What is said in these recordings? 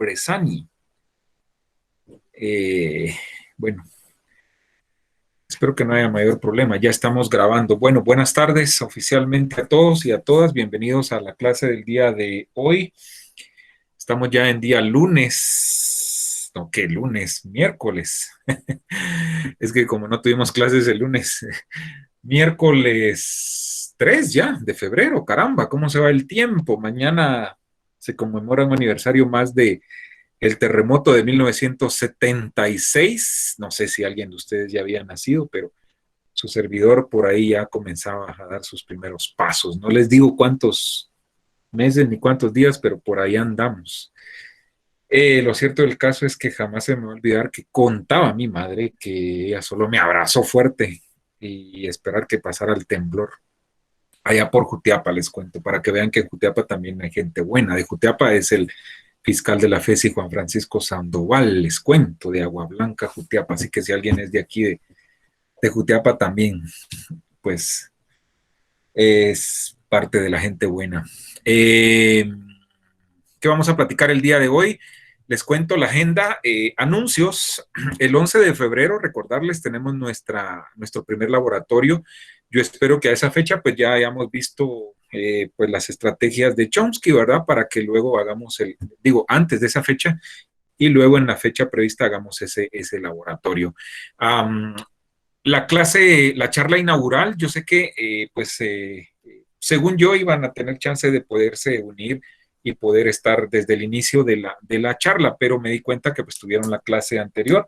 Bresani. Bueno, espero que no haya mayor problema. Ya estamos grabando. Bueno, buenas tardes oficialmente a todos y a todas. Bienvenidos a la clase del día de hoy. Estamos ya en día lunes. No, ¿qué lunes? Miércoles. Es que como no tuvimos clases el lunes, miércoles 3 ya de febrero. Caramba, ¿cómo se va el tiempo? Mañana se conmemora un aniversario más de el terremoto de 1976, no sé si alguien de ustedes ya había nacido, pero su servidor por ahí ya comenzaba a dar sus primeros pasos. No les digo cuántos meses ni cuántos días, pero por ahí andamos. Lo cierto del caso es que jamás se me va a olvidar que contaba mi madre que ella solo me abrazó fuerte y esperar que pasara el temblor. Allá por Jutiapa les cuento, para que vean que en Jutiapa también hay gente buena. De Jutiapa es el fiscal de la FESI, Juan Francisco Sandoval, les cuento, de Agua Blanca, Jutiapa. Así que si alguien es de aquí, de Jutiapa también, pues es parte de la gente buena. ¿Qué vamos a platicar el día de hoy? Les cuento la agenda, anuncios. El 11 de febrero, recordarles, tenemos nuestro primer laboratorio. Yo espero que a esa fecha pues ya hayamos visto pues las estrategias de Chomsky, ¿verdad? Para que luego hagamos antes de esa fecha y luego en la fecha prevista hagamos ese laboratorio. La charla inaugural, yo sé que según yo iban a tener chance de poderse unir y poder estar desde el inicio de la charla, pero me di cuenta que pues tuvieron la clase anterior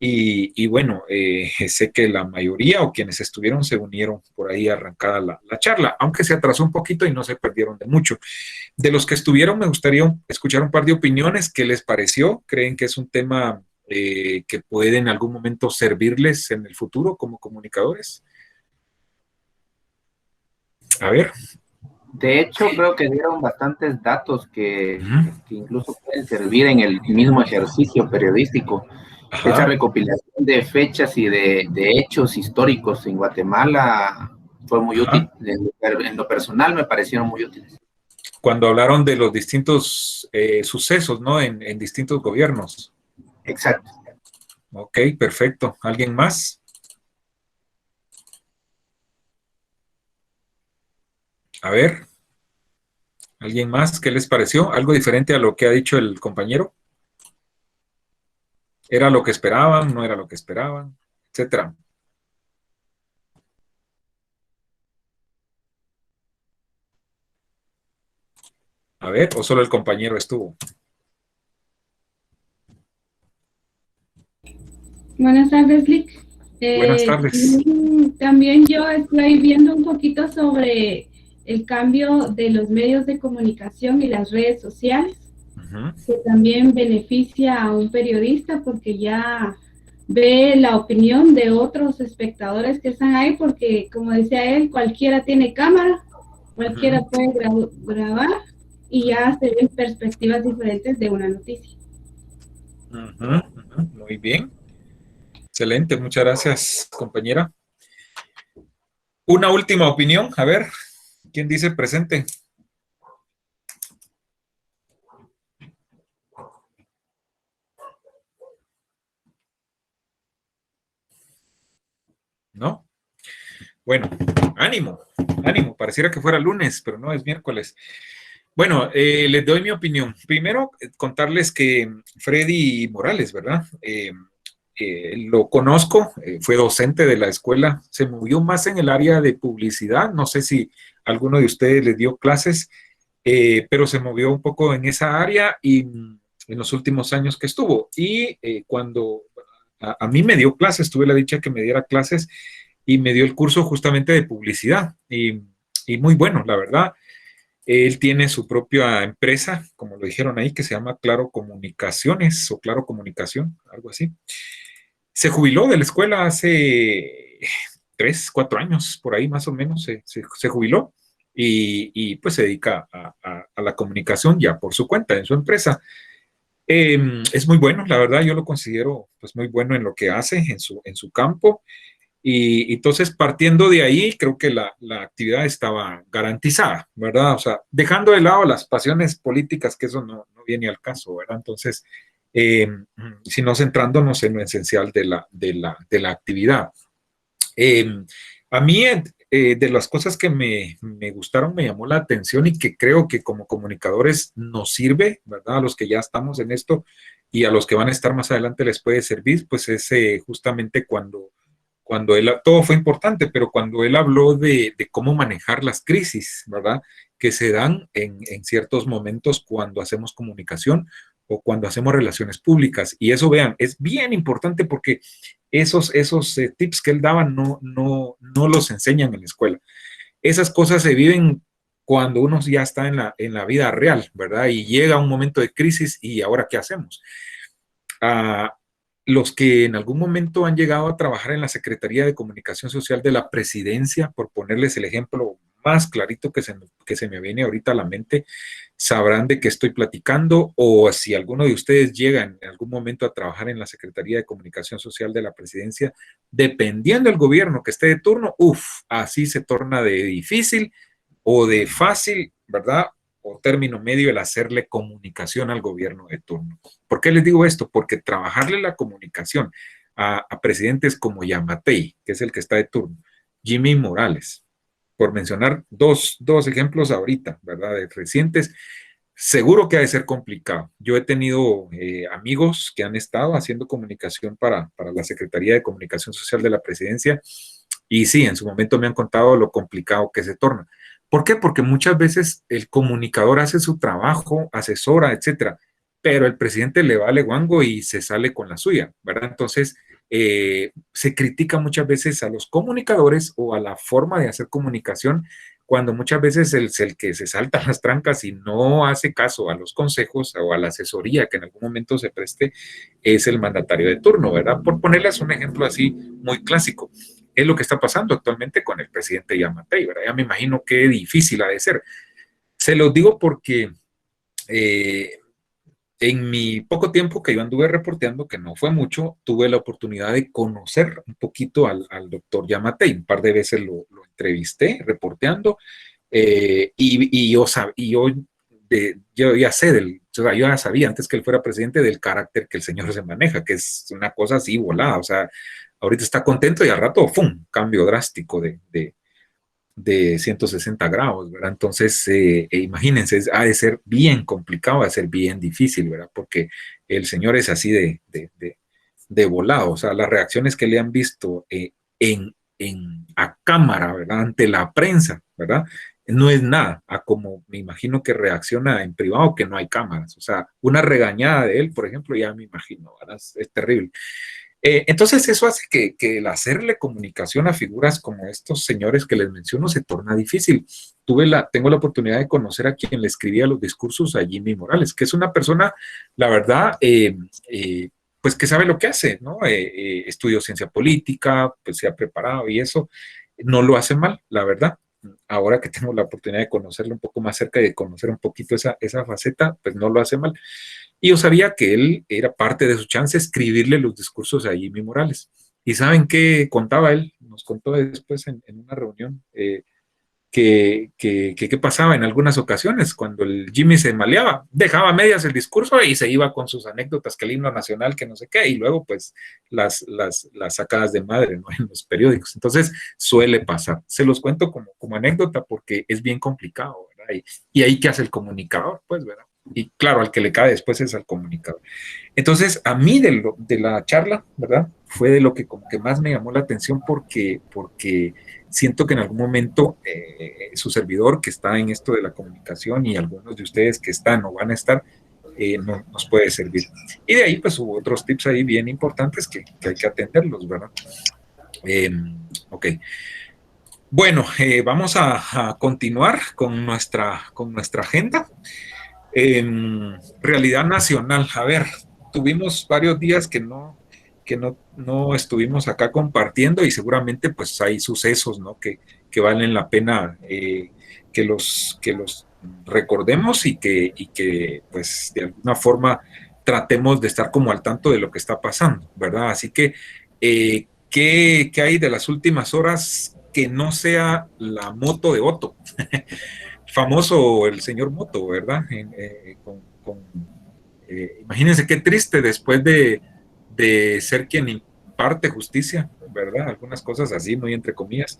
y bueno, sé que la mayoría o quienes estuvieron se unieron por ahí arrancada la charla, aunque se atrasó un poquito y no se perdieron de mucho. De los que estuvieron, me gustaría escuchar un par de opiniones. ¿Qué les pareció? ¿Creen que es un tema que puede en algún momento servirles en el futuro como comunicadores? A ver. De hecho, creo que dieron bastantes datos que incluso pueden servir en el mismo ejercicio periodístico. Ajá. Esa recopilación de fechas y de hechos históricos en Guatemala fue muy útil. En lo personal me parecieron muy útiles. Cuando hablaron de los distintos sucesos, ¿no? En distintos gobiernos. Exacto. Ok, perfecto. ¿Alguien más? A ver. ¿Alguien más? ¿Qué les pareció? ¿Algo diferente a lo que ha dicho el compañero? ¿Era lo que esperaban? ¿No era lo que esperaban? Etcétera. A ver, ¿o solo el compañero estuvo? Buenas tardes, Lick. Buenas tardes. También yo estoy viendo un poquito sobre el cambio de los medios de comunicación y las redes sociales, que también beneficia a un periodista porque ya ve la opinión de otros espectadores que están ahí, porque como decía él, cualquiera tiene cámara, cualquiera puede grabar y ya se ven perspectivas diferentes de una noticia. Muy bien. Excelente, muchas gracias, compañera. Una última opinión, a ver, ¿quién dice presente? ¿No? Bueno, ánimo, ánimo, pareciera que fuera lunes, pero no, es miércoles. Bueno, les doy mi opinión. Primero, contarles que Freddy Morales, ¿verdad? Lo conozco, fue docente de la escuela, se movió más en el área de publicidad, no sé si alguno de ustedes le dio clases, pero se movió un poco en esa área y en los últimos años que estuvo. Y cuando a mí me dio clases, tuve la dicha que me diera clases y me dio el curso justamente de publicidad y muy bueno, la verdad. Él tiene su propia empresa, como lo dijeron ahí, que se llama Claro Comunicaciones o Claro Comunicación, algo así. Se jubiló de la escuela hace 3, 4 años, por ahí más o menos, se jubiló y pues se dedica a la comunicación ya por su cuenta, en su empresa. Es muy bueno, la verdad, yo lo considero pues muy bueno en lo que hace, en su campo. Y entonces, partiendo de ahí, creo que la actividad estaba garantizada, ¿verdad? O sea, dejando de lado las pasiones políticas, que eso no viene al caso, ¿verdad? Entonces, sino centrándonos en lo esencial de la actividad. A mí, de las cosas que me gustaron, me llamó la atención y que creo que como comunicadores nos sirve, ¿verdad? A los que ya estamos en esto y a los que van a estar más adelante les puede servir, pues es justamente cuando él, todo fue importante, pero cuando él habló de cómo manejar las crisis, ¿verdad? Que se dan en ciertos momentos cuando hacemos comunicación o cuando hacemos relaciones públicas. Y eso, vean, es bien importante porque esos tips que él daba no los enseñan en la escuela. Esas cosas se viven cuando uno ya está en la vida real, ¿verdad? Y llega un momento de crisis y ahora, ¿qué hacemos? Los que en algún momento han llegado a trabajar en la Secretaría de Comunicación Social de la Presidencia, por ponerles el ejemplo más clarito que se me viene ahorita a la mente, sabrán de qué estoy platicando, o si alguno de ustedes llega en algún momento a trabajar en la Secretaría de Comunicación Social de la Presidencia, dependiendo del gobierno que esté de turno, así se torna de difícil o de fácil, ¿verdad? O término medio el hacerle comunicación al gobierno de turno. ¿Por qué les digo esto? Porque trabajarle la comunicación a presidentes como Yamatei, que es el que está de turno, Jimmy Morales, por mencionar dos ejemplos ahorita, ¿verdad? De recientes, seguro que ha de ser complicado. Yo he tenido amigos que han estado haciendo comunicación para la Secretaría de Comunicación Social de la Presidencia y sí, en su momento me han contado lo complicado que se torna. ¿Por qué? Porque muchas veces el comunicador hace su trabajo, asesora, etcétera, pero el presidente le vale guango y se sale con la suya, ¿verdad? Entonces, se critica muchas veces a los comunicadores o a la forma de hacer comunicación cuando muchas veces el que se salta las trancas y no hace caso a los consejos o a la asesoría que en algún momento se preste es el mandatario de turno, ¿verdad? Por ponerles un ejemplo así muy clásico. Es lo que está pasando actualmente con el presidente Yamatei, ¿verdad? Ya me imagino qué difícil ha de ser. Se los digo porque en mi poco tiempo que yo anduve reporteando, que no fue mucho, tuve la oportunidad de conocer un poquito al doctor Yamatei. Un par de veces lo entrevisté reporteando yo ya sé o sea, yo ya sabía antes que él fuera presidente del carácter que el señor se maneja, que es una cosa así volada, o sea, ahorita está contento y al rato, ¡fum!, cambio drástico de 160 grados, ¿verdad? Entonces, imagínense, ha de ser bien complicado, ha de ser bien difícil, ¿verdad? Porque el señor es así de volado, o sea, las reacciones que le han visto a cámara, ¿verdad? Ante la prensa, ¿verdad? No es nada a como me imagino que reacciona en privado, que no hay cámaras. O sea, una regañada de él, por ejemplo, ya me imagino, ¿verdad? Es terrible. Entonces eso hace que el hacerle comunicación a figuras como estos señores que les menciono se torna difícil. Tengo la oportunidad de conocer a quien le escribía los discursos a Jimmy Morales, que es una persona, la verdad, pues que sabe lo que hace, ¿no? Estudió ciencia política, pues se ha preparado y eso no lo hace mal, la verdad. Ahora que tengo la oportunidad de conocerlo un poco más cerca y de conocer un poquito esa faceta, pues no lo hace mal. Y yo sabía que él era parte de su chance escribirle los discursos a Jimmy Morales. ¿Y saben qué contaba él? Nos contó después en una reunión qué pasaba en algunas ocasiones cuando el Jimmy se maleaba, dejaba a medias el discurso y se iba con sus anécdotas, que el himno nacional, que no sé qué, y luego pues las sacadas de madre, ¿no? En los periódicos. Entonces suele pasar. Se los cuento como anécdota porque es bien complicado, ¿verdad? Y ahí qué hace el comunicador, pues, ¿verdad? Y claro, al que le cae después es al comunicador. Entonces, a mí de la charla, ¿verdad? Fue de lo que como que más me llamó la atención porque siento que en algún momento su servidor que está en esto de la comunicación y algunos de ustedes que están o van a estar, nos puede servir. Y de ahí pues hubo otros tips ahí bien importantes que hay que atenderlos, ¿verdad? Ok. Bueno, vamos a continuar con nuestra agenda. Realidad nacional. A ver, tuvimos varios días que no estuvimos acá compartiendo y seguramente pues hay sucesos, ¿no? que valen la pena que los recordemos y que pues de alguna forma tratemos de estar como al tanto de lo que está pasando, ¿verdad? Así que, ¿qué hay de las últimas horas que no sea la moto de Otto? Famoso el señor Moto, ¿verdad? Imagínense qué triste después de ser quien imparte justicia, ¿verdad? Algunas cosas así, muy entre comillas,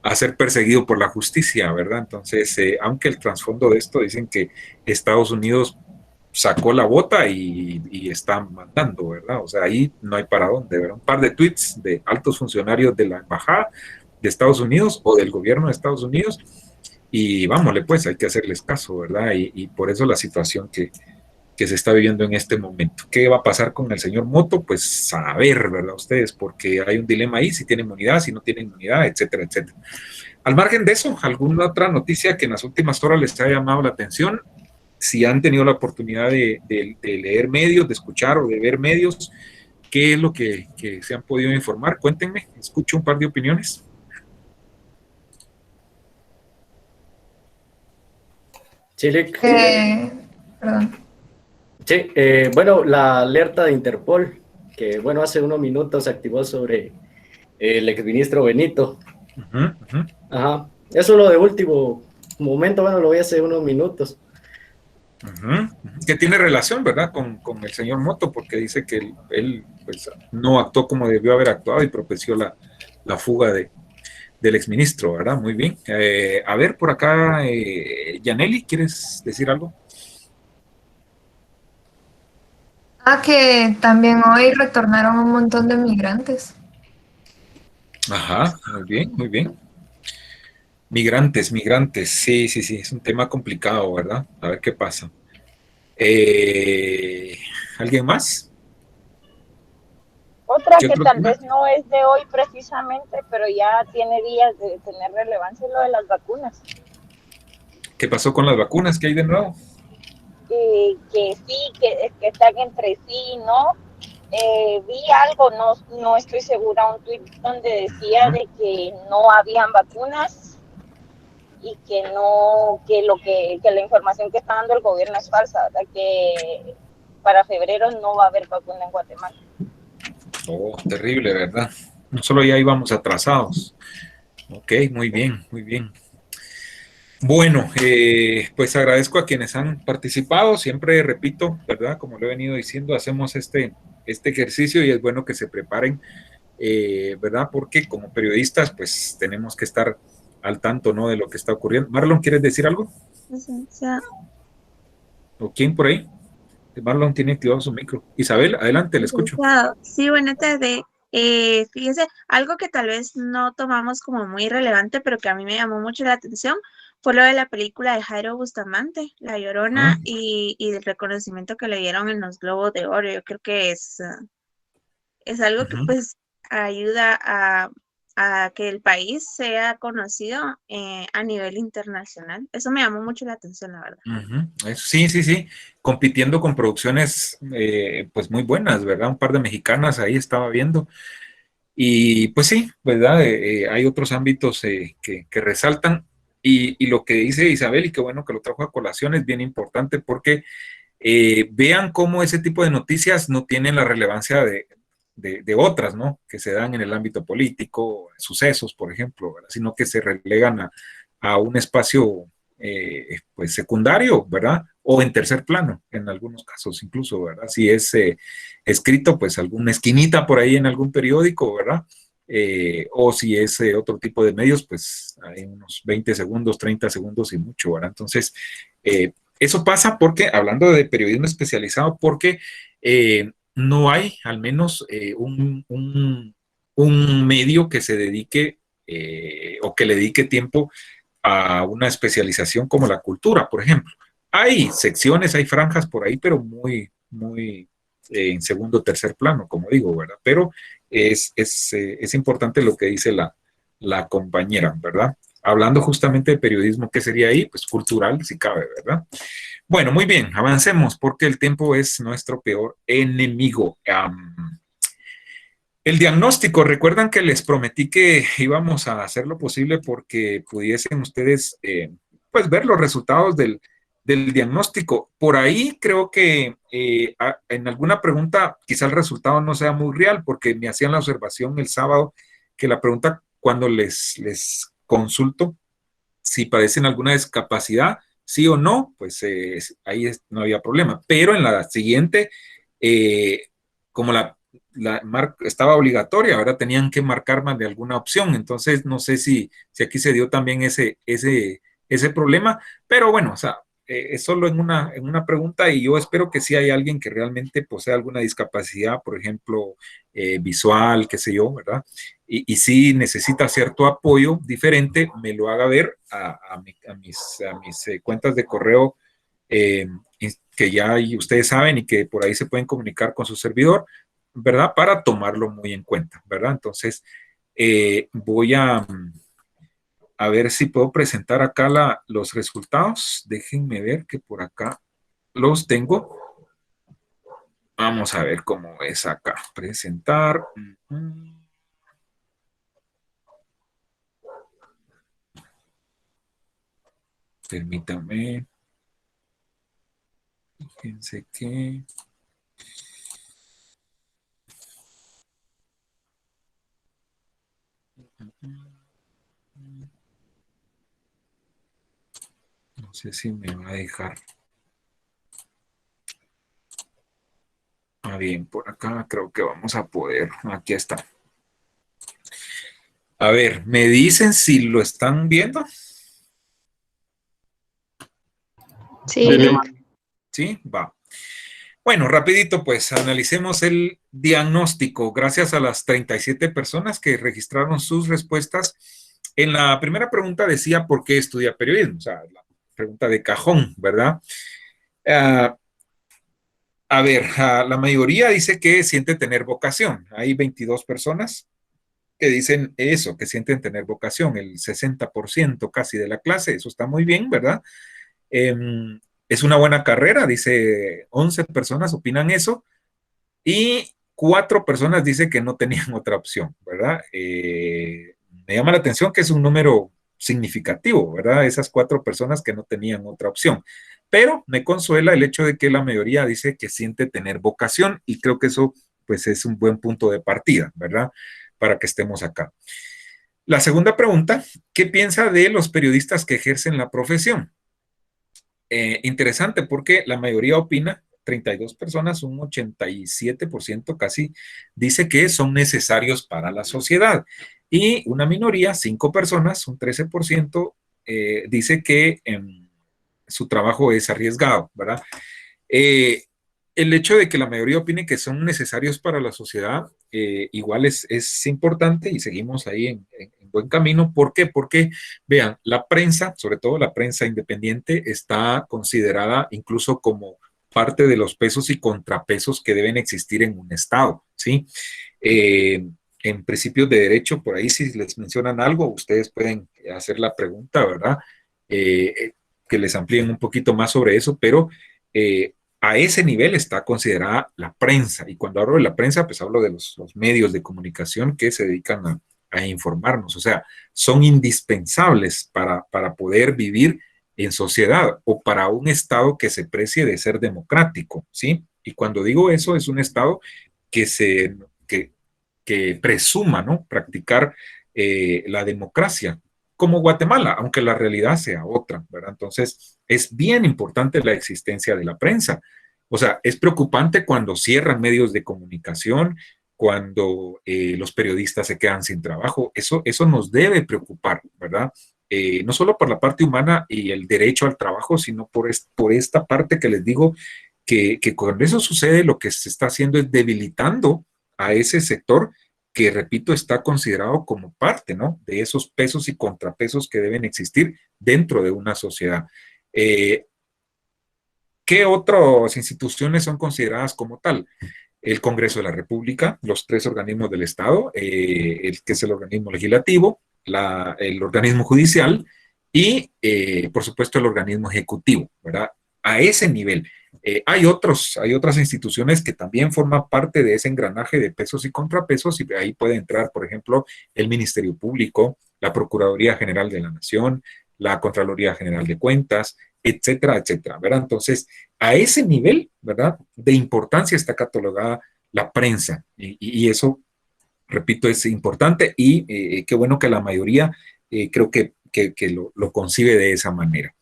a ser perseguido por la justicia, ¿verdad? Entonces, aunque el trasfondo de esto dicen que Estados Unidos sacó la bota y está mandando, ¿verdad? O sea, ahí no hay para dónde, ¿verdad? Un par de tweets de altos funcionarios de la embajada de Estados Unidos o del gobierno de Estados Unidos y vámonos, pues hay que hacerles caso, ¿verdad? Y por eso la situación que se está viviendo en este momento. ¿Qué va a pasar con el señor Moto? Pues saber, ¿verdad? Ustedes, porque hay un dilema ahí, si tiene inmunidad, si no tiene inmunidad, etcétera, etcétera. Al margen de eso, ¿alguna otra noticia que en las últimas horas les haya llamado la atención? Si han tenido la oportunidad de leer medios, de escuchar o de ver medios, ¿qué es lo que se han podido informar? Cuéntenme, escucho un par de opiniones. Chile. Perdón. Sí, bueno, la alerta de Interpol, que bueno, hace unos minutos se activó sobre el exministro Benito. Ajá. Eso lo de último momento, bueno, lo vi hace unos minutos. Que tiene relación, ¿verdad? Con el señor Moto, porque dice que él pues, no actuó como debió haber actuado y propició la fuga del exministro, ¿verdad? Muy bien. A ver, por acá, Yaneli, ¿quieres decir algo? Que también hoy retornaron un montón de migrantes. Ajá, muy bien, muy bien. Migrantes, sí, es un tema complicado, ¿verdad? A ver qué pasa. ¿Alguien más? Otra que tal vez no es de hoy precisamente, pero ya tiene días de tener relevancia, es lo de las vacunas. ¿Qué pasó con las vacunas? ¿Qué hay de nuevo? Que sí, que están entre sí, ¿no? Vi algo, no estoy segura, un tuit donde decía de que no habían vacunas y que la información que está dando el gobierno es falsa, ¿verdad? Que para febrero no va a haber vacuna en Guatemala. Oh, terrible, ¿verdad? No solo ya íbamos atrasados. Ok, muy bien, muy bien. Bueno, pues agradezco a quienes han participado. Siempre repito, ¿verdad? Como lo he venido diciendo, hacemos este ejercicio y es bueno que se preparen, ¿verdad? Porque como periodistas, pues tenemos que estar al tanto, ¿no? De lo que está ocurriendo. Marlon, ¿quieres decir algo? ¿O quién por ahí? Marlon tiene activado su micro. Isabel, adelante, le escucho. Sí, buenas tardes. Fíjese, algo que tal vez no tomamos como muy relevante, pero que a mí me llamó mucho la atención, fue lo de la película de Jairo Bustamante, La Llorona, y el reconocimiento que le dieron en los Globos de Oro. Yo creo que es algo que pues ayuda a que el país sea conocido a nivel internacional. Eso me llamó mucho la atención, la verdad. Sí. Compitiendo con producciones pues muy buenas, ¿verdad? Un par de mexicanas ahí estaba viendo. Y pues sí, ¿verdad? Hay otros ámbitos que resaltan. Y lo que dice Isabel, y qué bueno que lo trajo a colación, es bien importante porque vean cómo ese tipo de noticias no tienen la relevancia de otras, ¿no? Que se dan en el ámbito político, sucesos, por ejemplo, ¿verdad? Sino que se relegan a un espacio pues secundario, ¿verdad? O en tercer plano, en algunos casos incluso, ¿verdad? Si es escrito, pues alguna esquinita por ahí en algún periódico, ¿verdad? O si es otro tipo de medios, pues hay unos 20 segundos, 30 segundos y mucho, ¿verdad? Entonces, eso pasa porque, hablando de periodismo especializado, porque no hay al menos un medio que se dedique o que le dedique tiempo a una especialización como la cultura, por ejemplo. Hay secciones, hay franjas por ahí, pero muy en segundo o tercer plano, como digo, ¿verdad? Pero es importante lo que dice la compañera, ¿verdad? Hablando justamente de periodismo, ¿qué sería ahí? Pues cultural, si cabe, ¿verdad? Bueno, muy bien, avancemos porque el tiempo es nuestro peor enemigo. El diagnóstico, recuerdan que les prometí que íbamos a hacer lo posible porque pudiesen ustedes pues ver los resultados del diagnóstico. Por ahí creo que en alguna pregunta quizá el resultado no sea muy real porque me hacían la observación el sábado que la pregunta cuando les consulto si padecen alguna discapacidad, sí o no, pues no había problema. Pero en la siguiente, como estaba obligatoria, ahora tenían que marcar más de alguna opción. Entonces, no sé si aquí se dio también ese problema, pero bueno, o sea, es solo en una pregunta y yo espero que sí hay alguien que realmente posea alguna discapacidad, por ejemplo, visual, qué sé yo, ¿verdad? Y si necesita cierto apoyo diferente, me lo haga ver a mis cuentas de correo que ya ustedes saben y que por ahí se pueden comunicar con su servidor, ¿verdad? Para tomarlo muy en cuenta, ¿verdad? Entonces, voy a ver si puedo presentar acá los resultados. Déjenme ver que por acá los tengo. Vamos a ver cómo es acá. Presentar. Permítame. Fíjense que... No sé si me va a dejar. Ah, bien, por acá creo que vamos a poder. Aquí está. A ver, ¿me dicen si lo están viendo? Sí. Sí, va. Bueno, rapidito, pues analicemos el diagnóstico. Gracias a las 37 personas que registraron sus respuestas. En la primera pregunta decía, ¿por qué estudia periodismo? O sea, la pregunta de cajón, ¿verdad? A ver, la mayoría dice que siente tener vocación. Hay 22 personas que dicen eso, que sienten tener vocación, el 60% casi de la clase. Eso está muy bien, ¿verdad? Es una buena carrera, dice 11 personas opinan eso, y 4 personas dicen que no tenían otra opción, ¿verdad? Me llama la atención que es un número significativo, ¿verdad? Esas 4 personas que no tenían otra opción. Pero me consuela el hecho de que la mayoría dice que siente tener vocación, y creo que eso pues es un buen punto de partida, ¿verdad? Para que estemos acá. La segunda pregunta, ¿qué piensa de los periodistas que ejercen la profesión? Interesante porque la mayoría opina, 32 personas, un 87% casi, dice que son necesarios para la sociedad. Y una minoría, 5 personas, un 13%, dice que su trabajo es arriesgado, ¿verdad? El hecho de que la mayoría opine que son necesarios para la sociedad, igual es importante y seguimos ahí en buen camino. ¿Por qué? Porque, vean, la prensa, sobre todo la prensa independiente, está considerada incluso como parte de los pesos y contrapesos que deben existir en un Estado, ¿sí? En principios de derecho, por ahí si les mencionan algo, ustedes pueden hacer la pregunta, ¿verdad? Que les amplíen un poquito más sobre eso, pero a ese nivel está considerada la prensa. Y cuando hablo de la prensa, pues hablo de los medios de comunicación que se dedican a informarnos. O sea, son indispensables para poder vivir en sociedad o para un Estado que se precie de ser democrático, ¿sí? Y cuando digo eso, es un Estado que presuma, ¿no? Practicar la democracia, como Guatemala, aunque la realidad sea otra, ¿verdad? Entonces, es bien importante la existencia de la prensa. O sea, es preocupante cuando cierran medios de comunicación, cuando los periodistas se quedan sin trabajo. Eso nos debe preocupar, ¿verdad? No solo por la parte humana y el derecho al trabajo, sino por esta parte que les digo, que cuando eso sucede, lo que se está haciendo es debilitando a ese sector que, repito, está considerado como parte, ¿no? De esos pesos y contrapesos que deben existir dentro de una sociedad. ¿Qué otras instituciones son consideradas como tal? El Congreso de la República, los 3 organismos del Estado, el que es el organismo legislativo, el organismo judicial y, por supuesto, el organismo ejecutivo, ¿verdad? A ese nivel. Hay otras instituciones que también forman parte de ese engranaje de pesos y contrapesos, y ahí puede entrar, por ejemplo, el Ministerio Público, la Procuraduría General de la Nación, la Contraloría General de Cuentas, etcétera, etcétera, ¿verdad? Entonces, a ese nivel, ¿verdad?, de importancia está catalogada la prensa, y eso, repito, es importante, y qué bueno que la mayoría creo que lo concibe de esa manera.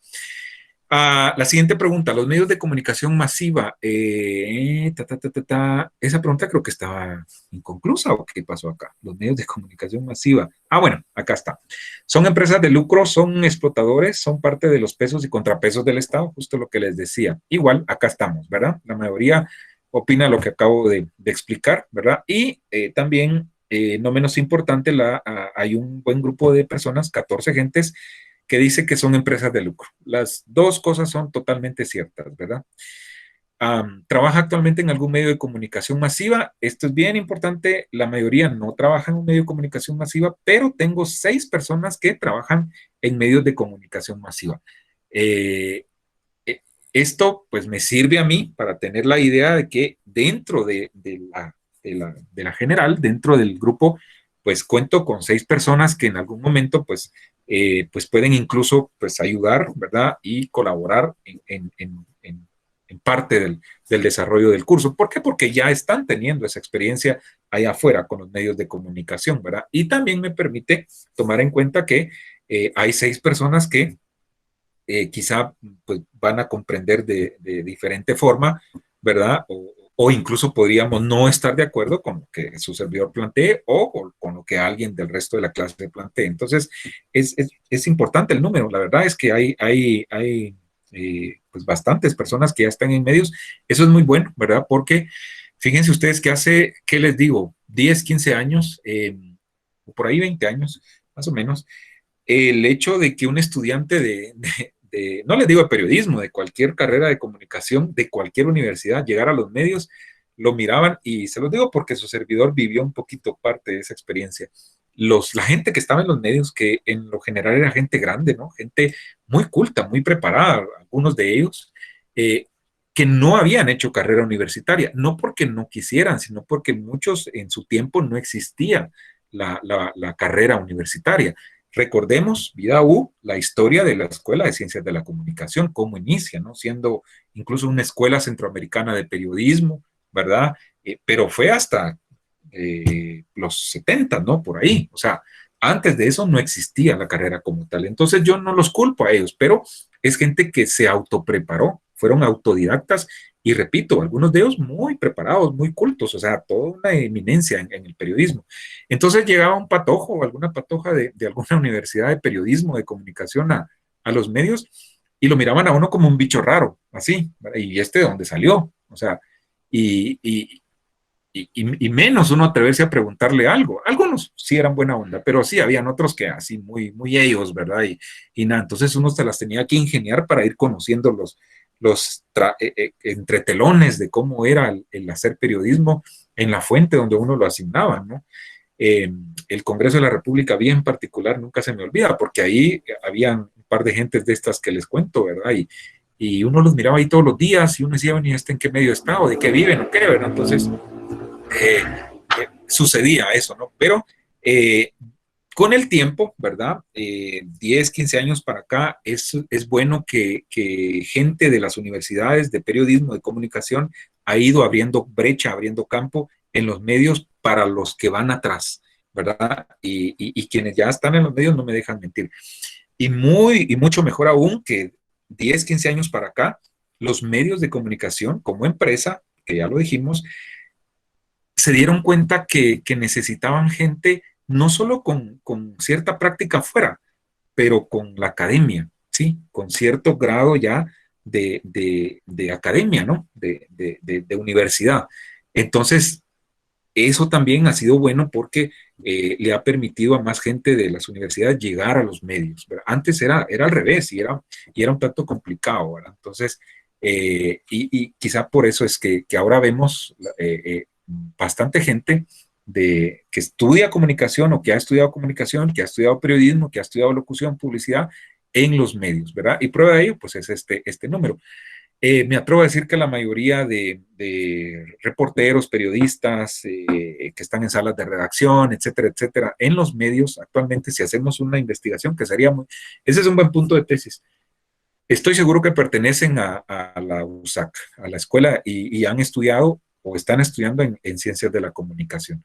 La siguiente pregunta, los medios de comunicación masiva. Esa pregunta creo que estaba inconclusa, ¿o qué pasó acá? Los medios de comunicación masiva. Bueno, acá está. Son empresas de lucro, son explotadores, son parte de los pesos y contrapesos del Estado, justo lo que les decía. Igual, acá estamos, ¿verdad? La mayoría opina lo que acabo de explicar, ¿verdad? Y también, no menos importante, hay un buen grupo de personas, 14 gentes, que dice que son empresas de lucro. Las dos cosas son totalmente ciertas, ¿verdad? ¿Trabaja actualmente en algún medio de comunicación masiva? Esto es bien importante. La mayoría no trabaja en un medio de comunicación masiva, pero tengo 6 personas que trabajan en medios de comunicación masiva. Esto pues me sirve a mí para tener la idea de que dentro de la general, dentro del grupo, pues cuento con 6 personas que en algún momento pues pueden incluso pues ayudar, ¿verdad? Y colaborar en parte del desarrollo del curso. ¿Por qué? Porque ya están teniendo esa experiencia allá afuera con los medios de comunicación, ¿verdad? Y también me permite tomar en cuenta que hay 6 personas que quizá pues, van a comprender de diferente forma, ¿verdad? O incluso podríamos no estar de acuerdo con lo que su servidor plantee o con lo que alguien del resto de la clase plantee. Entonces, es importante el número. La verdad es que hay pues bastantes personas que ya están en medios. Eso es muy bueno, ¿verdad? Porque fíjense ustedes que hace, ¿qué les digo? 10, 15 años, o por ahí 20 años, más o menos, el hecho de que un estudiante no les digo de periodismo, de cualquier carrera de comunicación, de cualquier universidad, llegara a los medios, lo miraban, y se los digo porque su servidor vivió un poquito parte de esa experiencia. La gente que estaba en los medios, que en lo general era gente grande, ¿no? Gente muy culta, muy preparada, algunos de ellos, que no habían hecho carrera universitaria, no porque no quisieran, sino porque muchos en su tiempo no existía la carrera universitaria. Recordemos, Vida U, la historia de la Escuela de Ciencias de la Comunicación, cómo inicia, ¿no? Siendo incluso una escuela centroamericana de periodismo, ¿verdad? Pero fue hasta los 70, ¿no? Por ahí. O sea, antes de eso no existía la carrera como tal. Entonces yo no los culpo a ellos, pero es gente que se autopreparó, fueron autodidactas y repito, algunos de ellos muy preparados, muy cultos, o sea, toda una eminencia en el periodismo. Entonces llegaba un patojo o alguna patoja de alguna universidad de periodismo, de comunicación a los medios y lo miraban a uno como un bicho raro, así, y de dónde salió, o sea, y menos uno atreverse a preguntarle algo. Algunos sí eran buena onda, pero sí habían otros que así muy, muy ellos, ¿verdad? Y nada, entonces uno se las tenía que ingeniar para ir conociendo los entretelones de cómo era el hacer periodismo en la fuente donde uno lo asignaba, ¿no? El Congreso de la República, bien particular, nunca se me olvida, porque ahí habían un par de gentes de estas que les cuento, ¿verdad? Y uno los miraba ahí todos los días y uno decía, bueno, ¿y en qué medio está? ¿O de qué viven? ¿O qué? ¿Verdad? Entonces, sucedía eso, ¿no? Pero con el tiempo, ¿verdad? 10, 15 años para acá, es bueno que gente de las universidades de periodismo, de comunicación, ha ido abriendo brecha, abriendo campo en los medios para los que van atrás, ¿verdad? Y quienes ya están en los medios no me dejan mentir. Y mucho mejor aún que 10, 15 años para acá, los medios de comunicación como empresa, que ya lo dijimos, se dieron cuenta que necesitaban gente no solo con cierta práctica afuera, pero con la academia, ¿sí? Con cierto grado ya de academia, ¿no? De universidad. Entonces, eso también ha sido bueno porque le ha permitido a más gente de las universidades llegar a los medios, ¿verdad? Antes era al revés y era un tanto complicado, ¿verdad? Entonces, y quizá por eso es que ahora vemos bastante gente que estudia comunicación o que ha estudiado comunicación, que ha estudiado periodismo, que ha estudiado locución, publicidad en los medios, ¿verdad? Y prueba de ello, pues es este número. Me atrevo a decir que la mayoría de reporteros, periodistas que están en salas de redacción, etcétera, etcétera, en los medios, actualmente, si hacemos una investigación, que sería ese es un buen punto de tesis. Estoy seguro que pertenecen a la USAC, a la escuela, y han estudiado o están estudiando en ciencias de la comunicación.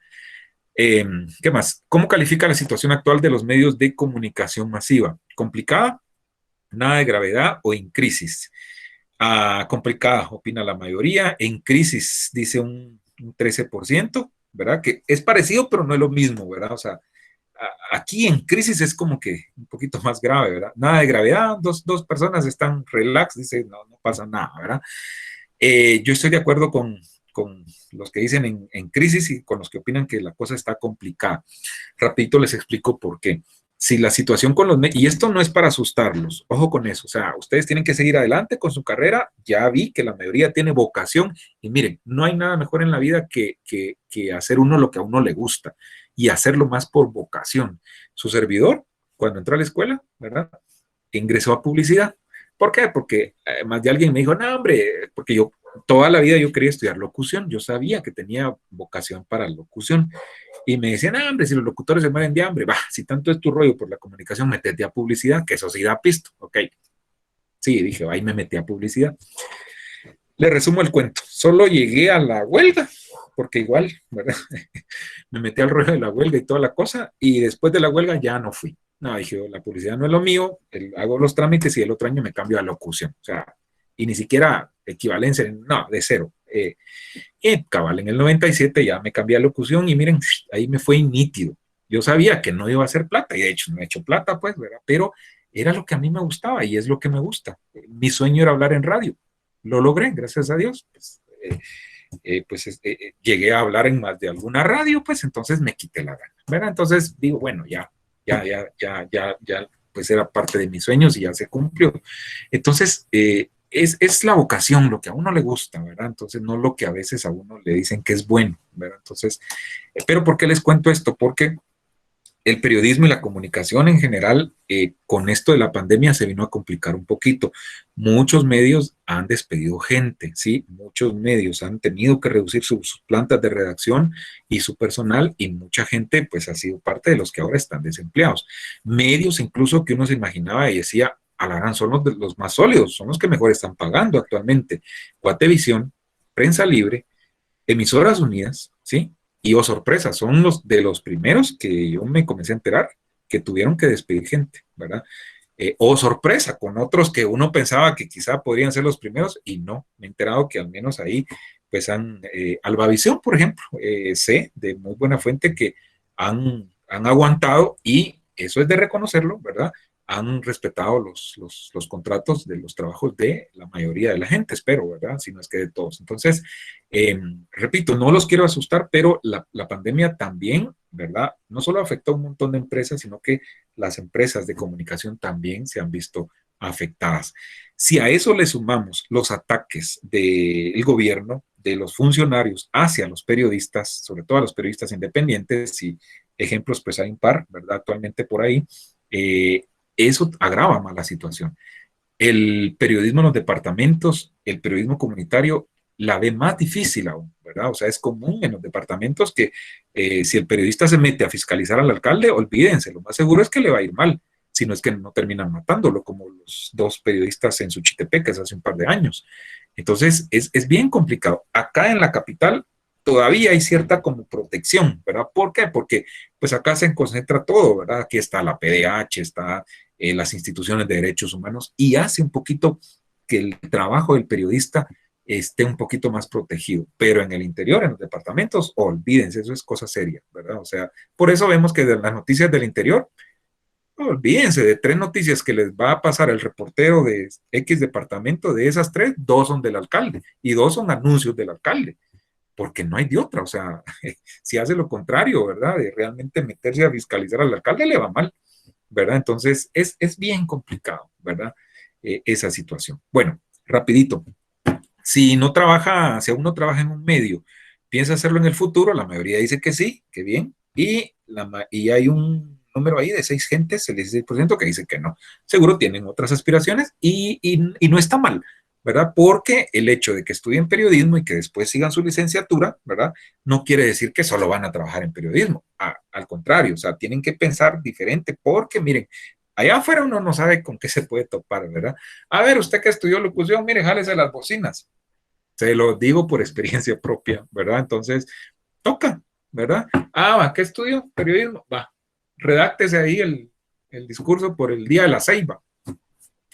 ¿Qué más? ¿Cómo califica la situación actual de los medios de comunicación masiva? ¿Complicada? nada de gravedad o en crisis. Complicada, opina la mayoría. En crisis, dice un 13%, ¿verdad? Que es parecido, pero no es lo mismo, ¿verdad? O sea, aquí en crisis es como que un poquito más grave, ¿verdad? Nada de gravedad, dos personas están relax, dice, no pasa nada, ¿verdad? Yo estoy de acuerdo con los que dicen en crisis y con los que opinan que la cosa está complicada. Rapidito les explico por qué. Si la situación con y esto no es para asustarlos, ojo con eso, o sea, ustedes tienen que seguir adelante con su carrera, ya vi que la mayoría tiene vocación y miren, no hay nada mejor en la vida que hacer uno lo que a uno le gusta y hacerlo más por vocación. Su servidor, cuando entró a la escuela, ¿verdad? Ingresó a publicidad. ¿Por qué? Porque más de alguien me dijo, no, hombre, porque yo toda la vida yo quería estudiar locución, yo sabía que tenía vocación para locución y me decían, ah, hombre, si los locutores se mueren de hambre, va, si tanto es tu rollo por la comunicación, métete a publicidad, que eso sí da pisto, ok. Sí, dije, ahí me metí a publicidad. Le resumo el cuento, solo llegué a la huelga, porque igual, ¿verdad? Me metí al rollo de la huelga y toda la cosa, y después de la huelga ya no fui. No, dije, la publicidad no es lo mío, hago los trámites y el otro año me cambio a locución. O sea, y ni siquiera equivalencia, no, de cero. Cabal, en el 97 ya me cambié a locución y miren, ahí me fue nítido. Yo sabía que no iba a hacer plata y de hecho no he hecho plata, pues, ¿verdad? Pero era lo que a mí me gustaba y es lo que me gusta. Mi sueño era hablar en radio. Lo logré, gracias a Dios. Pues, llegué a hablar en más de alguna radio, pues entonces me quité la gana, ¿verdad? Entonces digo, bueno, ya, pues era parte de mis sueños y ya se cumplió. Entonces, es la vocación, lo que a uno le gusta, ¿verdad? Entonces, no lo que a veces a uno le dicen que es bueno, ¿verdad? Entonces, pero ¿por qué les cuento esto? Porque el periodismo y la comunicación en general, con esto de la pandemia se vino a complicar un poquito. Muchos medios han despedido gente, ¿sí? Muchos medios han tenido que reducir sus plantas de redacción y su personal y mucha gente pues ha sido parte de los que ahora están desempleados. Medios incluso que uno se imaginaba y decía, alarán, son los más sólidos, son los que mejor están pagando actualmente. Guatevisión, Prensa Libre, Emisoras Unidas, ¿sí? Y oh sorpresa, son de los primeros que yo me comencé a enterar que tuvieron que despedir gente, ¿verdad? Oh sorpresa, con otros que uno pensaba que quizá podrían ser los primeros y no, me he enterado que al menos ahí pues Albavisión, por ejemplo, sé de muy buena fuente que han aguantado y eso es de reconocerlo, ¿verdad? Han respetado los contratos de los trabajos de la mayoría de la gente, espero, ¿verdad? Si no es que de todos. Entonces, repito, no los quiero asustar, pero la pandemia también, ¿verdad? No solo afectó a un montón de empresas, sino que las empresas de comunicación también se han visto afectadas. Si a eso le sumamos los ataques del gobierno, de los funcionarios hacia los periodistas, sobre todo a los periodistas independientes, y ejemplos pues hay un par, ¿verdad? Actualmente por ahí, eso agrava más la situación. El periodismo en los departamentos, el periodismo comunitario, la ve más difícil aún, ¿verdad? O sea, es común en los departamentos que si el periodista se mete a fiscalizar al alcalde, olvídense, lo más seguro es que le va a ir mal, si no es que no terminan matándolo, como los dos periodistas en Suchitepecas hace un par de años. Entonces, es bien complicado. Acá en la capital todavía hay cierta como protección, ¿verdad? ¿Por qué? Porque pues acá se concentra todo, ¿verdad? Aquí está la PDH, está las instituciones de derechos humanos y hace un poquito que el trabajo del periodista esté un poquito más protegido, pero en el interior, en los departamentos, olvídense, eso es cosa seria, ¿verdad? O sea, por eso vemos que de las noticias del interior, olvídense de 3 noticias que les va a pasar el reportero de X departamento, de esas 3, 2 son del alcalde y 2 son anuncios del alcalde, porque no hay de otra, o sea, si hace lo contrario, ¿verdad? De realmente meterse a fiscalizar al alcalde le va mal, ¿verdad? Entonces es bien complicado, ¿verdad? Esa situación. Bueno, rapidito, si no trabaja, si aún no trabaja en un medio, piensa hacerlo en el futuro, la mayoría dice que sí, que bien, y hay un número ahí de 6 gentes, el 16% que dice que no. Seguro tienen otras aspiraciones y no está mal, ¿verdad? Porque el hecho de que estudien periodismo y que después sigan su licenciatura, ¿verdad? No quiere decir que solo van a trabajar en periodismo. Al contrario, o sea, tienen que pensar diferente porque, miren, allá afuera uno no sabe con qué se puede topar, ¿verdad? A ver, usted que estudió locución, mire, jálese las bocinas. Se lo digo por experiencia propia, ¿verdad? Entonces, toca, ¿verdad? Va, ¿qué estudió? Periodismo, va. Redáctese ahí el discurso por el día de la ceiba.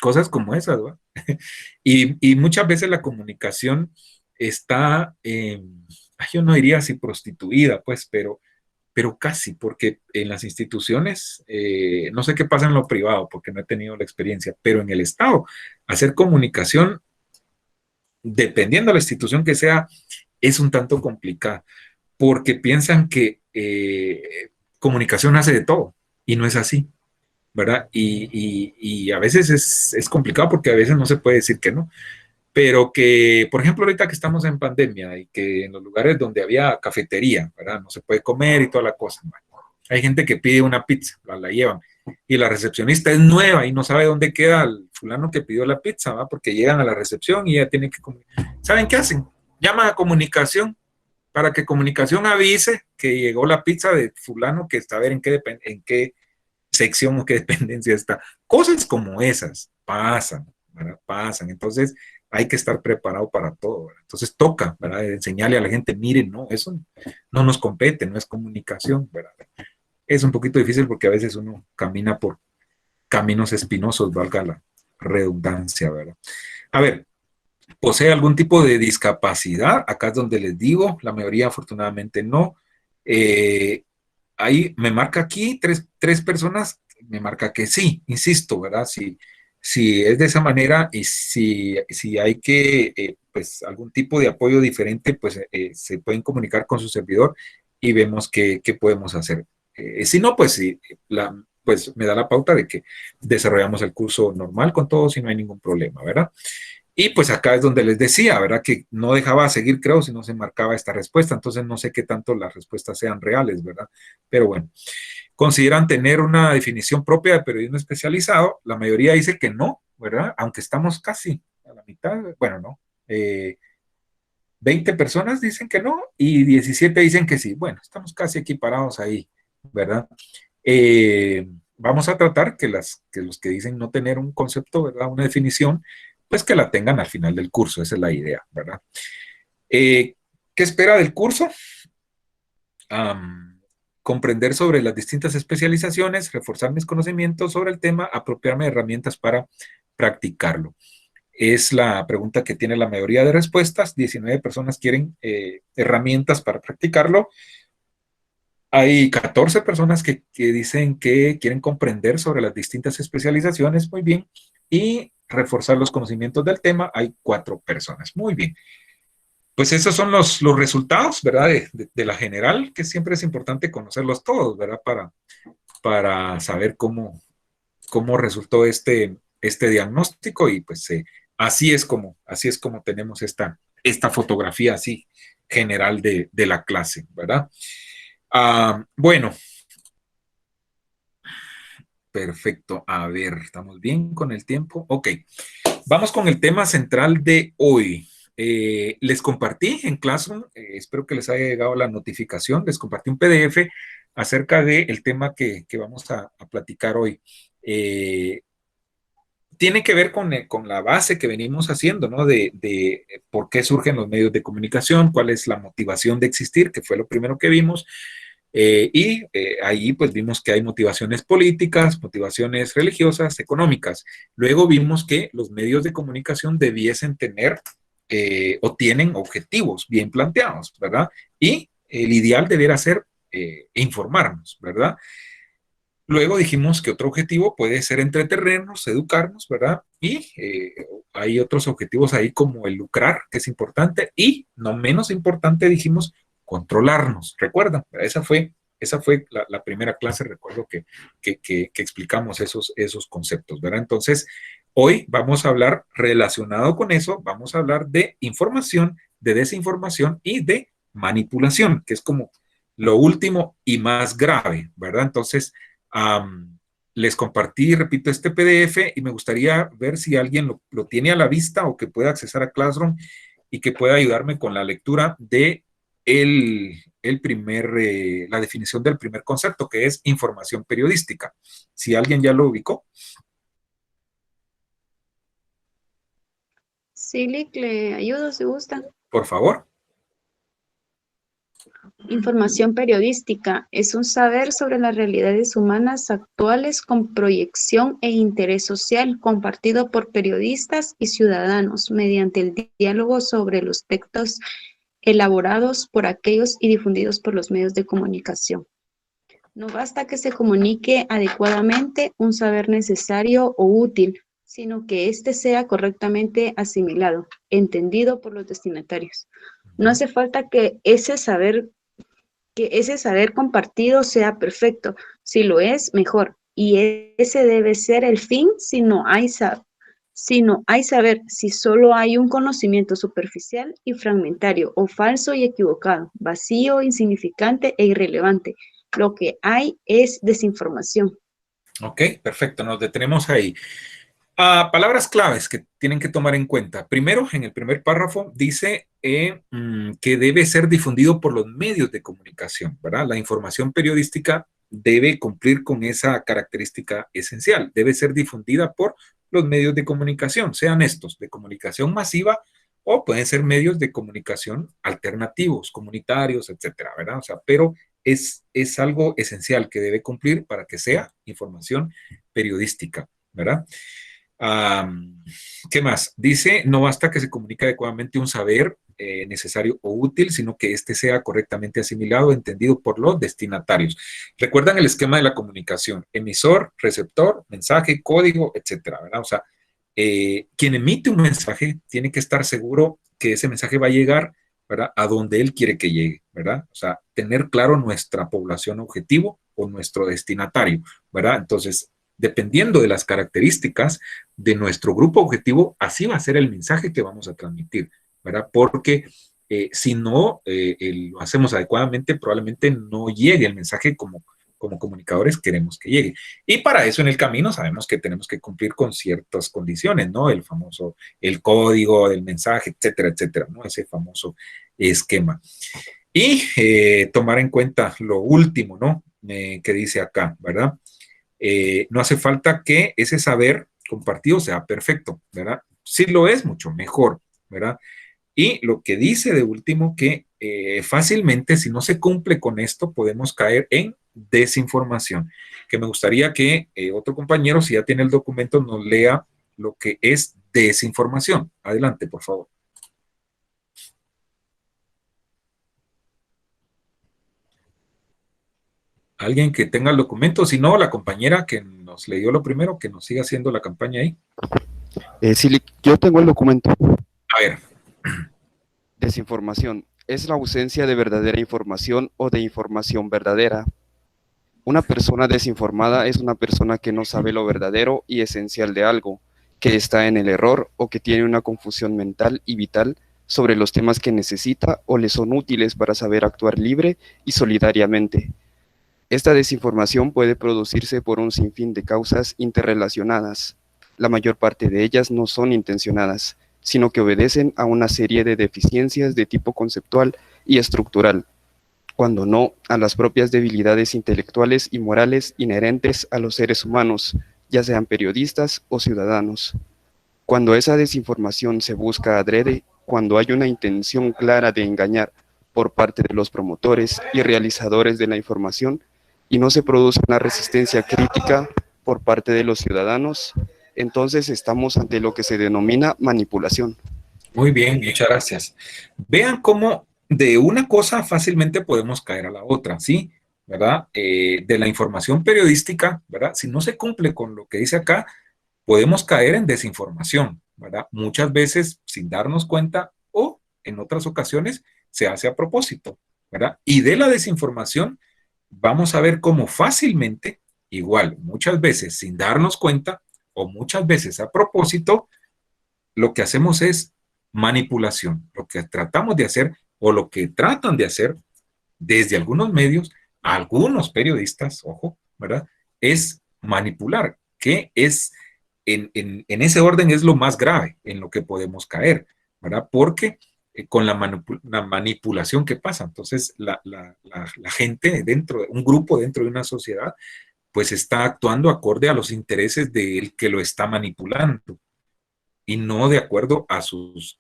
cosas como esas, ¿va? Y muchas veces la comunicación está, yo no diría así prostituida, pues, pero casi, porque en las instituciones, no sé qué pasa en lo privado, porque no he tenido la experiencia, pero en el Estado, hacer comunicación, dependiendo de la institución que sea, es un tanto complicada, porque piensan que comunicación hace de todo, y no es así, ¿verdad? Y a veces es complicado porque a veces no se puede decir que no, pero que, por ejemplo, ahorita que estamos en pandemia y que en los lugares donde había cafetería, ¿verdad? No se puede comer y toda la cosa. Bueno, hay gente que pide una pizza, la llevan, y la recepcionista es nueva y no sabe dónde queda el fulano que pidió la pizza, ¿va? Porque llegan a la recepción y ya tienen que comer. ¿Saben qué hacen? Llaman a comunicación para que comunicación avise que llegó la pizza de fulano que está a ver en qué sección o qué dependencia está. Cosas como esas pasan, ¿verdad? Pasan. Entonces hay que estar preparado para todo, ¿verdad? Entonces toca, ¿verdad? Enseñarle a la gente, miren, no, eso no nos compete, no es comunicación, ¿verdad? Es un poquito difícil porque a veces uno camina por caminos espinosos, valga la redundancia, ¿verdad? A ver, ¿posee algún tipo de discapacidad? Acá es donde les digo, la mayoría afortunadamente no. Eh, Ahí me marca aquí tres personas, me marca que sí, insisto, ¿verdad? Si es de esa manera y si hay que, pues, algún tipo de apoyo diferente, pues se pueden comunicar con su servidor y vemos qué podemos hacer. Si no, pues, sí, pues me da la pauta de que desarrollamos el curso normal con todos y no hay ningún problema, ¿verdad? Y pues acá es donde les decía, ¿verdad? Que no dejaba seguir, creo, si no se marcaba esta respuesta. Entonces no sé qué tanto las respuestas sean reales, ¿verdad? Pero bueno, consideran tener una definición propia de periodismo especializado. La mayoría dice que no, ¿verdad? Aunque estamos casi a la mitad, bueno, no. 20 personas dicen que no y 17 dicen que sí. Bueno, estamos casi equiparados ahí, ¿verdad? Vamos a tratar que los que dicen no tener un concepto, ¿verdad? Una definición, pues que la tengan al final del curso, esa es la idea, ¿verdad? ¿Qué espera del curso? Comprender sobre las distintas especializaciones, reforzar mis conocimientos sobre el tema, apropiarme de herramientas para practicarlo. Es la pregunta que tiene la mayoría de respuestas. 19 personas quieren herramientas para practicarlo. Hay 14 personas que dicen que quieren comprender sobre las distintas especializaciones. Muy bien. Y reforzar los conocimientos del tema. Hay 4 personas. Muy bien. Pues esos son los resultados, ¿verdad? De la general, que siempre es importante conocerlos todos, ¿verdad? Para saber cómo resultó este diagnóstico y pues así es como tenemos esta fotografía así general de la clase, ¿verdad? Bueno, perfecto. A ver, ¿estamos bien con el tiempo? Ok, vamos con el tema central de hoy. Les compartí en Classroom, espero que les haya llegado la notificación, les compartí un PDF acerca del tema que vamos a platicar hoy. Tiene que ver con la base que venimos haciendo, ¿no? De por qué surgen los medios de comunicación, cuál es la motivación de existir, que fue lo primero que vimos. Ahí pues vimos que hay motivaciones políticas, motivaciones religiosas, económicas. Luego vimos que los medios de comunicación debiesen tener o tienen objetivos bien planteados, ¿verdad? Y el ideal debiera ser informarnos, ¿verdad? Luego dijimos que otro objetivo puede ser entretenernos, educarnos, ¿verdad? Y hay otros objetivos ahí como el lucrar, que es importante, y no menos importante dijimos controlarnos. ¿Recuerdan? Esa fue la primera clase, recuerdo que explicamos esos conceptos, ¿verdad? Entonces, hoy vamos a hablar relacionado con eso, vamos a hablar de información, de desinformación y de manipulación, que es como lo último y más grave, ¿verdad? Entonces, les compartí, repito, este PDF y me gustaría ver si alguien lo tiene a la vista o que pueda accesar a Classroom y que pueda ayudarme con la lectura de la definición del primer concepto, que es información periodística. Si alguien ya lo ubicó. Sí, Lick, le ayudo si gusta. Por favor. Información periodística es un saber sobre las realidades humanas actuales con proyección e interés social compartido por periodistas y ciudadanos mediante el diálogo sobre los textos elaborados por aquellos y difundidos por los medios de comunicación. No basta que se comunique adecuadamente un saber necesario o útil, sino que éste sea correctamente asimilado, entendido por los destinatarios. No hace falta que ese saber compartido sea perfecto. Si lo es, mejor. Y ese debe ser el fin si no hay saber, si solo hay un conocimiento superficial y fragmentario, o falso y equivocado, vacío, insignificante e irrelevante. Lo que hay es desinformación. Ok, perfecto, nos detenemos ahí. Palabras claves que tienen que tomar en cuenta. Primero, en el primer párrafo dice que debe ser difundido por los medios de comunicación, ¿verdad? La información periodística debe cumplir con esa característica esencial. Debe ser difundida por los medios de comunicación, sean estos de comunicación masiva o pueden ser medios de comunicación alternativos, comunitarios, etcétera, ¿verdad? O sea, pero es algo esencial que debe cumplir para que sea información periodística, ¿verdad? ¿Qué más? Dice, no basta que se comunique adecuadamente un saber necesario o útil, sino que éste sea correctamente asimilado, entendido por los destinatarios. Recuerdan el esquema de la comunicación: emisor, receptor, mensaje, código, etcétera, ¿verdad? O sea, quien emite un mensaje tiene que estar seguro que ese mensaje va a llegar, ¿verdad?, a donde él quiere que llegue, ¿verdad? O sea, tener claro nuestra población objetivo o nuestro destinatario, ¿verdad? Entonces, dependiendo de las características de nuestro grupo objetivo, así va a ser el mensaje que vamos a transmitir, ¿verdad? Porque si no lo hacemos adecuadamente, probablemente no llegue el mensaje como comunicadores queremos que llegue. Y para eso en el camino sabemos que tenemos que cumplir con ciertas condiciones, ¿no? El código del mensaje, etcétera, etcétera, ¿no? Ese famoso esquema. Y tomar en cuenta lo último, ¿no? Que dice acá, ¿verdad? No hace falta que ese saber compartido sea perfecto, ¿verdad? Si lo es, mucho mejor, ¿verdad? Y lo que dice de último, que fácilmente, si no se cumple con esto, podemos caer en desinformación. Que me gustaría que otro compañero, si ya tiene el documento, nos lea lo que es desinformación. Adelante, por favor. Alguien que tenga el documento, si no, la compañera que nos leyó lo primero, que nos siga haciendo la campaña ahí. Sí, yo tengo el documento. A ver. Desinformación es la ausencia de verdadera información o de información verdadera. Una persona desinformada es una persona que no sabe lo verdadero y esencial de algo, que está en el error o que tiene una confusión mental y vital sobre los temas que necesita o le son útiles para saber actuar libre y solidariamente. Esta desinformación puede producirse por un sinfín de causas interrelacionadas. La mayor parte de ellas no son intencionadas, sino que obedecen a una serie de deficiencias de tipo conceptual y estructural, cuando no a las propias debilidades intelectuales y morales inherentes a los seres humanos, ya sean periodistas o ciudadanos. Cuando esa desinformación se busca adrede, cuando hay una intención clara de engañar por parte de los promotores y realizadores de la información, y no se produce una resistencia crítica por parte de los ciudadanos, entonces estamos ante lo que se denomina manipulación. Muy bien, muchas gracias. Vean cómo de una cosa fácilmente podemos caer a la otra, ¿sí? ¿Verdad? De la información periodística, ¿verdad? Si no se cumple con lo que dice acá, podemos caer en desinformación, ¿verdad? Muchas veces sin darnos cuenta o en otras ocasiones se hace a propósito, ¿verdad? Y de la desinformación vamos a ver cómo fácilmente, igual, muchas veces sin darnos cuenta o muchas veces a propósito, lo que hacemos es manipulación. Lo que tratamos de hacer o lo que tratan de hacer desde algunos medios, algunos periodistas, ojo, ¿verdad? Es manipular, que es en ese orden es lo más grave en lo que podemos caer, ¿verdad? Porque con la manipulación que pasa, entonces la gente dentro de un grupo, dentro de una sociedad, pues está actuando acorde a los intereses del que lo está manipulando y no de acuerdo a sus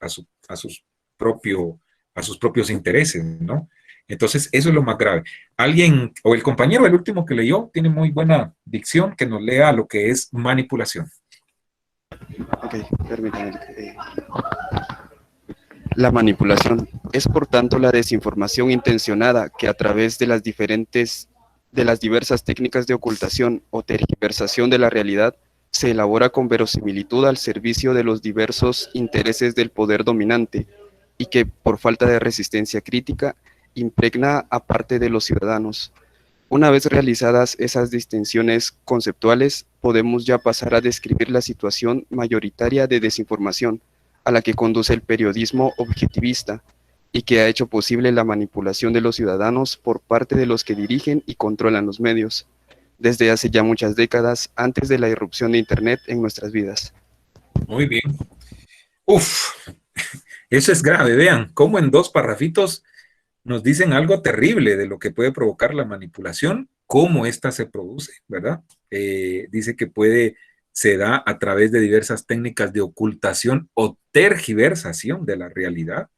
propios intereses, ¿no? Entonces, eso es lo más grave. Alguien, o el compañero, el último que leyó, tiene muy buena dicción, que nos lea lo que es manipulación. Ok, permítame. La manipulación es, por tanto, la desinformación intencionada que a través de las diversas técnicas de ocultación o tergiversación de la realidad se elabora con verosimilitud al servicio de los diversos intereses del poder dominante y que, por falta de resistencia crítica, impregna a parte de los ciudadanos. Una vez realizadas esas distinciones conceptuales, podemos ya pasar a describir la situación mayoritaria de desinformación a la que conduce el periodismo objetivista y que ha hecho posible la manipulación de los ciudadanos por parte de los que dirigen y controlan los medios, desde hace ya muchas décadas antes de la irrupción de Internet en nuestras vidas. Muy bien. Uf, eso es grave. Vean cómo en 2 parrafitos nos dicen algo terrible de lo que puede provocar la manipulación, cómo ésta se produce, ¿verdad? Dice que se da a través de diversas técnicas de ocultación o tergiversación de la realidad,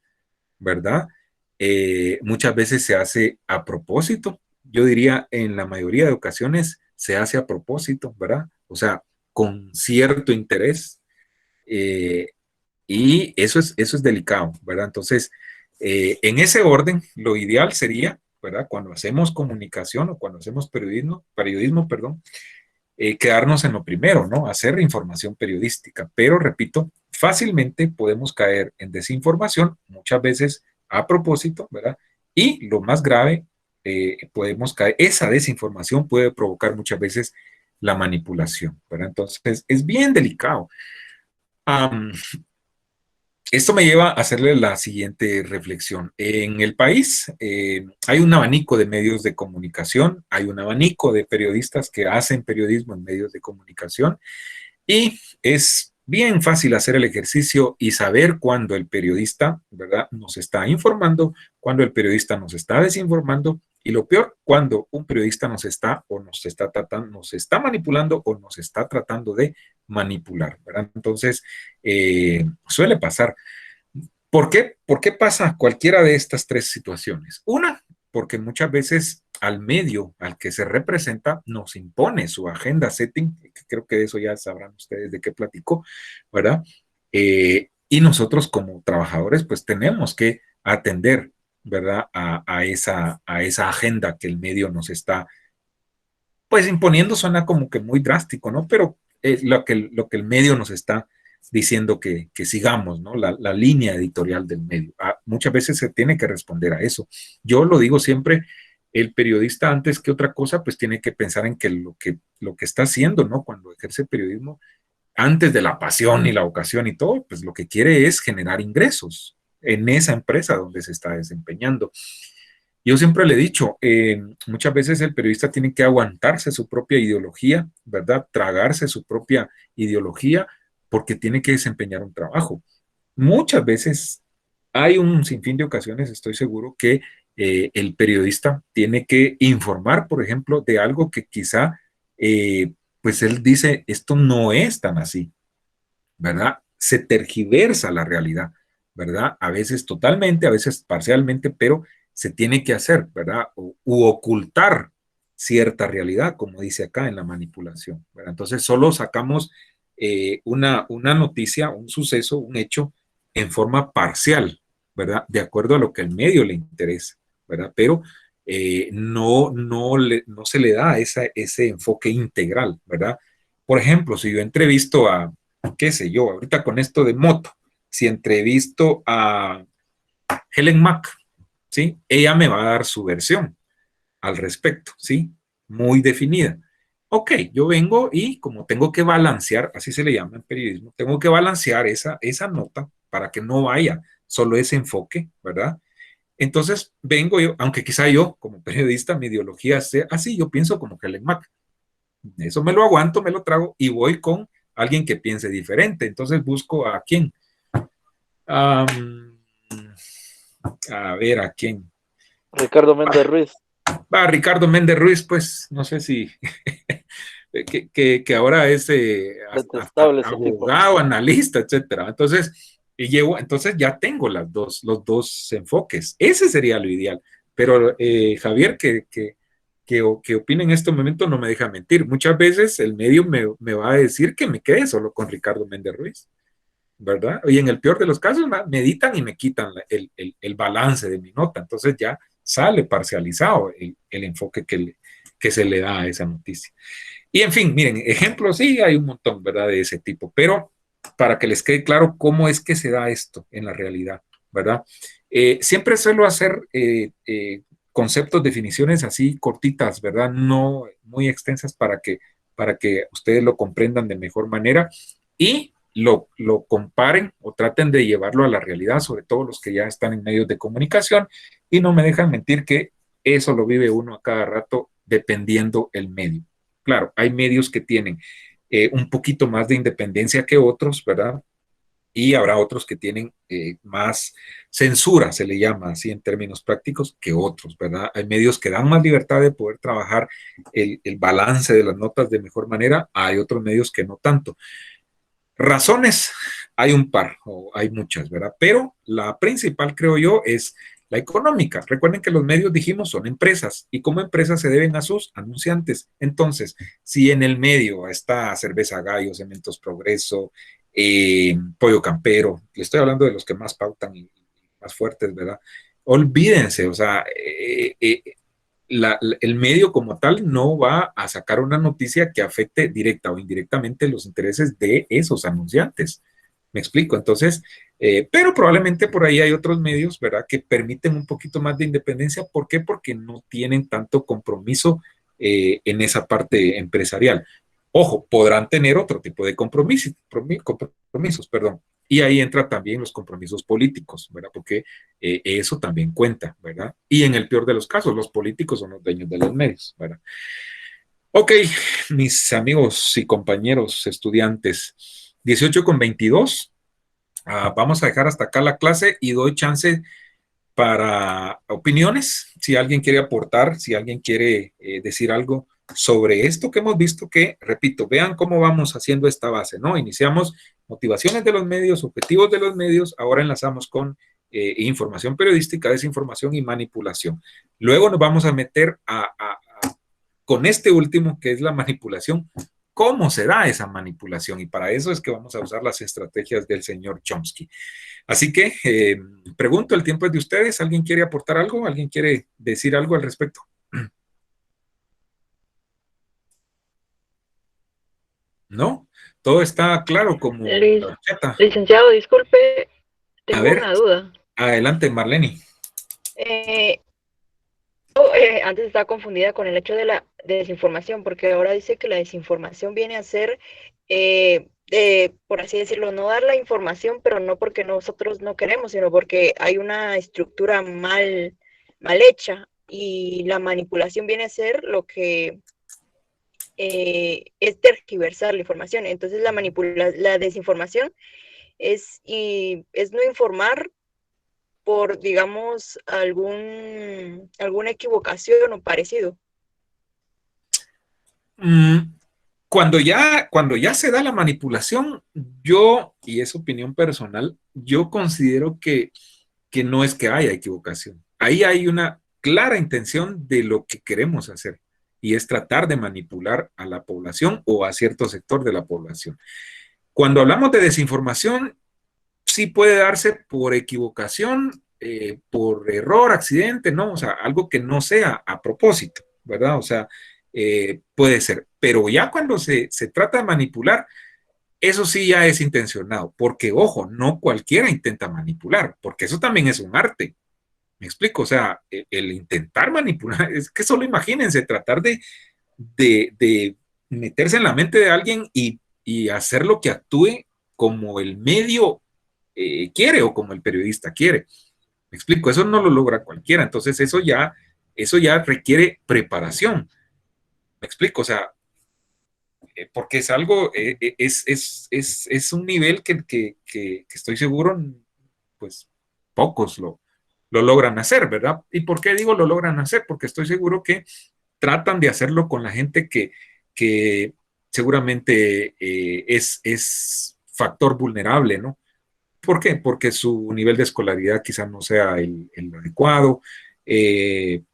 ¿verdad? Muchas veces se hace a propósito. Yo diría, en la mayoría de ocasiones se hace a propósito, ¿verdad? O sea, con cierto interés. Y eso es delicado, ¿verdad? Entonces, en ese orden, lo ideal sería, ¿verdad? Cuando hacemos comunicación o cuando hacemos periodismo, perdón, quedarnos en lo primero, ¿no? Hacer información periodística. Pero, repito, fácilmente podemos caer en desinformación, muchas veces a propósito, ¿verdad? Y lo más grave, podemos caer, esa desinformación puede provocar muchas veces la manipulación, ¿verdad? Entonces, es bien delicado. Esto me lleva a hacerle la siguiente reflexión. En el país hay un abanico de medios de comunicación, hay un abanico de periodistas que hacen periodismo en medios de comunicación y es bien fácil hacer el ejercicio y saber cuando el periodista, ¿verdad?, nos está informando, cuando el periodista nos está desinformando y lo peor, cuando un periodista nos está manipulando o nos está tratando de manipular, ¿verdad? Entonces, suele pasar. ¿Por qué? ¿Por qué pasa cualquiera de estas 3 situaciones? Una, porque muchas veces al medio al que se representa nos impone su agenda setting, que creo que de eso ya sabrán ustedes de qué platico, ¿verdad? Y nosotros como trabajadores pues tenemos que atender, ¿verdad? A esa agenda que el medio nos está pues imponiendo. Suena como que muy drástico, ¿no? Pero lo que el medio nos está diciendo que sigamos, ¿no? La línea editorial del medio. Muchas veces se tiene que responder a eso. Yo lo digo siempre, el periodista antes que otra cosa, pues tiene que pensar en que lo que está haciendo, ¿no? Cuando ejerce periodismo, antes de la pasión y la vocación y todo, pues lo que quiere es generar ingresos en esa empresa donde se está desempeñando. Yo siempre le he dicho, muchas veces el periodista tiene que aguantarse su propia ideología, ¿verdad? Tragarse su propia ideología porque tiene que desempeñar un trabajo. Muchas veces hay un sinfín de ocasiones, estoy seguro, que el periodista tiene que informar, por ejemplo, de algo que quizá, pues él dice, esto no es tan así, ¿verdad? Se tergiversa la realidad, ¿verdad? A veces totalmente, a veces parcialmente, pero se tiene que hacer, ¿verdad? U ocultar cierta realidad, como dice acá en la manipulación, ¿verdad? Entonces solo sacamos una noticia, un suceso, un hecho en forma parcial, ¿verdad? De acuerdo a lo que al medio le interesa, ¿verdad? Pero no se le da ese enfoque integral, ¿verdad? Por ejemplo, si yo entrevisto a, qué sé yo, ahorita con esto de moto, si entrevisto a Helen Mack, ¿sí? Ella me va a dar su versión al respecto, ¿sí? Muy definida. Ok, yo vengo y como tengo que balancear, así se le llama en periodismo, tengo que balancear esa nota para que no vaya solo ese enfoque, ¿verdad? Entonces vengo yo, aunque quizá yo como periodista mi ideología sea así, yo pienso como Helen Mack. Eso me lo aguanto, me lo trago y voy con alguien que piense diferente. Entonces busco a quién. A ver, ¿a quién? Ricardo Méndez Ruiz. Ricardo Méndez Ruiz, pues no sé si que ahora es abogado, analista, etcétera. Entonces, entonces ya tengo los dos enfoques. Ese sería lo ideal. pero Javier, que opina en este momento, no me deja mentir. Muchas veces el medio me va a decir que me quede solo con Ricardo Méndez Ruiz, ¿verdad? Y en el peor de los casos me editan y me quitan el balance de mi nota, entonces ya sale parcializado el enfoque que se le da a esa noticia. Y en fin, miren, ejemplos sí hay un montón, ¿verdad? De ese tipo, pero para que les quede claro cómo es que se da esto en la realidad, ¿verdad? Siempre suelo hacer conceptos, definiciones así cortitas, ¿verdad? No muy extensas para que ustedes lo comprendan de mejor manera y lo comparen o traten de llevarlo a la realidad, sobre todo los que ya están en medios de comunicación, y no me dejan mentir que eso lo vive uno a cada rato dependiendo el medio. Claro, hay medios que tienen un poquito más de independencia que otros, ¿verdad? Y habrá otros que tienen más censura, se le llama así en términos prácticos, que otros, ¿verdad? Hay medios que dan más libertad de poder trabajar el balance de las notas de mejor manera, hay otros medios que no tanto. Razones, hay un par, o hay muchas, ¿verdad? Pero la principal, creo yo, es la económica. Recuerden que los medios, dijimos, son empresas y como empresas se deben a sus anunciantes. Entonces, si en el medio está Cerveza Gallo, Cementos Progreso, Pollo Campero, le estoy hablando de los que más pautan y más fuertes, ¿verdad? Olvídense, o sea, el medio como tal no va a sacar una noticia que afecte directa o indirectamente los intereses de esos anunciantes. ¿Me explico? Entonces, pero probablemente por ahí hay otros medios, ¿verdad?, que permiten un poquito más de independencia. ¿Por qué? Porque no tienen tanto compromiso en esa parte empresarial. Ojo, podrán tener otro tipo de compromisos, perdón. Y ahí entra también los compromisos políticos, ¿verdad? Porque eso también cuenta, ¿verdad? Y en el peor de los casos, los políticos son los dueños de los medios, ¿verdad? Ok, mis amigos y compañeros estudiantes, 18:22. Vamos a dejar hasta acá la clase y doy chance para opiniones, si alguien quiere aportar, si alguien quiere decir algo sobre esto que hemos visto, que, repito, vean cómo vamos haciendo esta base, ¿no? Iniciamos motivaciones de los medios, objetivos de los medios, ahora enlazamos con información periodística, desinformación y manipulación. Luego nos vamos a meter con este último, que es la manipulación. ¿Cómo se da esa manipulación? Y para eso es que vamos a usar las estrategias del señor Chomsky. Así que pregunto, el tiempo es de ustedes. ¿Alguien quiere aportar algo? ¿Alguien quiere decir algo al respecto? ¿No? Todo está claro como licenciado, disculpe, a tengo ver, una duda. Adelante, Marlene. Antes estaba confundida con el hecho de la desinformación, porque ahora dice que la desinformación viene a ser, por así decirlo, no dar la información, pero no porque nosotros no queremos, sino porque hay una estructura mal hecha, y la manipulación viene a ser lo que es tergiversar la información. Entonces la desinformación es no informar por, digamos, alguna equivocación o parecido. Cuando ya se da la manipulación, yo, y es opinión personal, yo considero que no es que haya equivocación. Ahí hay una clara intención de lo que queremos hacer, y es tratar de manipular a la población o a cierto sector de la población. Cuando hablamos de desinformación, sí puede darse por equivocación, por error, accidente, ¿no? O sea, algo que no sea a propósito, ¿verdad? O sea, puede ser. Pero ya cuando se trata de manipular, eso sí ya es intencionado, porque, ojo, no cualquiera intenta manipular, porque eso también es un arte. ¿Me explico? O sea, el intentar manipular, es que solo imagínense, tratar de meterse en la mente de alguien y hacer lo que actúe como el medio quiere o como el periodista quiere. Me explico, eso no lo logra cualquiera, entonces eso ya requiere preparación. Me explico, o sea, porque es algo, es un nivel que estoy seguro, pues pocos lo logran hacer, ¿verdad? ¿Y por qué digo lo logran hacer? Porque estoy seguro que tratan de hacerlo con la gente que seguramente es factor vulnerable, ¿no? ¿Por qué? Porque su nivel de escolaridad quizás no sea el adecuado,